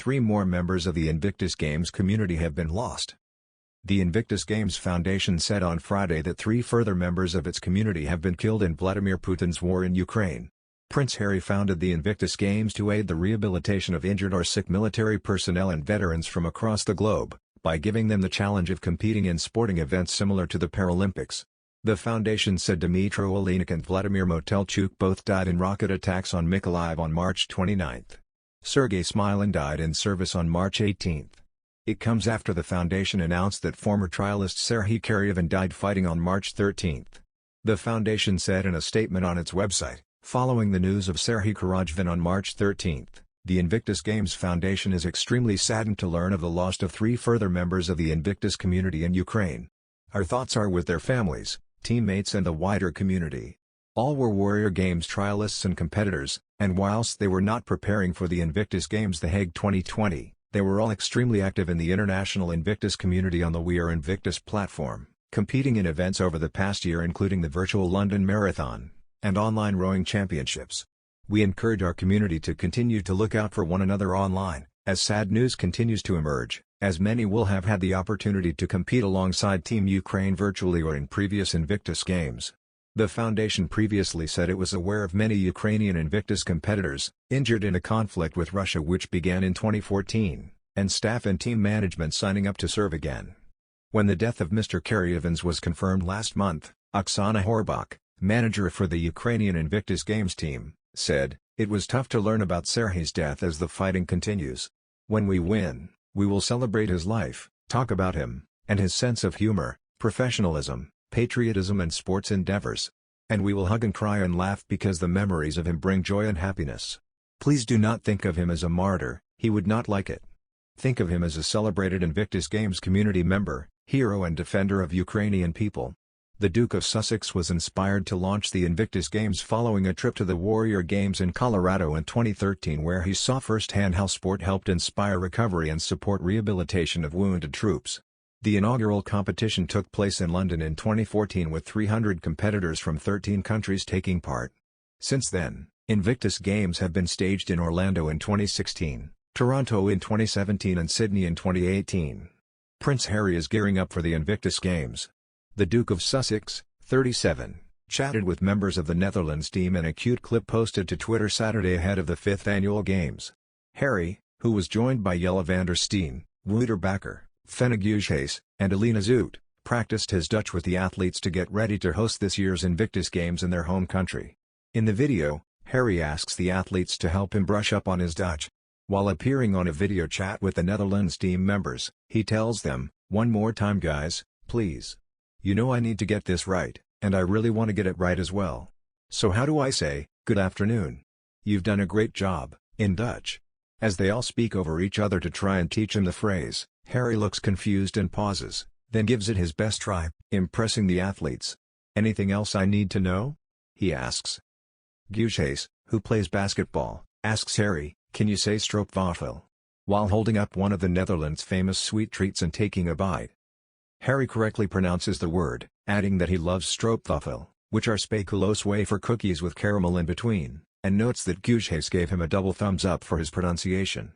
3 more members of the Invictus Games community have been lost. The Invictus Games Foundation said on Friday that 3 further members of its community have been killed in Vladimir Putin's war in Ukraine. Prince Harry founded the Invictus Games to aid the rehabilitation of injured or sick military personnel and veterans from across the globe, by giving them the challenge of competing in sporting events similar to the Paralympics. The foundation said Dmytro, Oliynyk and Vladimir Motelchuk both died in rocket attacks on Mykolaiv on March 29. Sergey Smilin died in service on March 18. It comes after the foundation announced that former trialist Serhii Karaivan died fighting on March 13. The foundation said in a statement on its website, following the news of Serhii Karaivan on March 13, the Invictus Games Foundation is extremely saddened to learn of the loss of 3 further members of the Invictus community in Ukraine. Our thoughts are with their families, teammates and the wider community. All were Warrior Games trialists and competitors, and whilst they were not preparing for the Invictus Games The Hague 2020, they were all extremely active in the international Invictus community on the We Are Invictus platform, competing in events over the past year including the virtual London Marathon, and online rowing championships. We encourage our community to continue to look out for one another online, as sad news continues to emerge, as many will have had the opportunity to compete alongside Team Ukraine virtually or in previous Invictus Games. The foundation previously said it was aware of many Ukrainian Invictus competitors, injured in a conflict with Russia which began in 2014, and staff and team management signing up to serve again. When the death of Mr. Karaivan was confirmed last month, Oksana Horbach, manager for the Ukrainian Invictus Games team, said, "It was tough to learn about Serhii's death as the fighting continues. When we win, we will celebrate his life, talk about him, and his sense of humor, professionalism, patriotism and sports endeavors. And we will hug and cry and laugh because the memories of him bring joy and happiness. Please do not think of him as a martyr, he would not like it. Think of him as a celebrated Invictus Games community member, hero and defender of Ukrainian people." The Duke of Sussex was inspired to launch the Invictus Games following a trip to the Warrior Games in Colorado in 2013 where he saw firsthand how sport helped inspire recovery and support rehabilitation of wounded troops. The inaugural competition took place in London in 2014 with 300 competitors from 13 countries taking part. Since then, Invictus Games have been staged in Orlando in 2016, Toronto in 2017 and Sydney in 2018. Prince Harry is gearing up for the Invictus Games. The Duke of Sussex, 37, chatted with members of the Netherlands team in a cute clip posted to Twitter Saturday ahead of the 5th annual Games. Harry, who was joined by Jelle van der Steen, Wouter Bakker, Fenne Guijs, and Elina Zoet, practiced his Dutch with the athletes to get ready to host this year's Invictus Games in their home country. In the video, Harry asks the athletes to help him brush up on his Dutch. While appearing on a video chat with the Netherlands team members, he tells them, "One more time guys, please. You know I need to get this right, and I really want to get it right as well. So how do I say, good afternoon? You've done a great job," in Dutch. As they all speak over each other to try and teach him the phrase, Harry looks confused and pauses, then gives it his best try, impressing the athletes. "Anything else I need to know?" he asks. Guijs, who plays basketball, asks Harry, "Can you say stroopwafel?" while holding up one of the Netherlands' famous sweet treats and taking a bite. Harry correctly pronounces the word, adding that he loves stroopwafel, which are speculoos wafer cookies with caramel in between, and notes that Guijs gave him a double thumbs up for his pronunciation.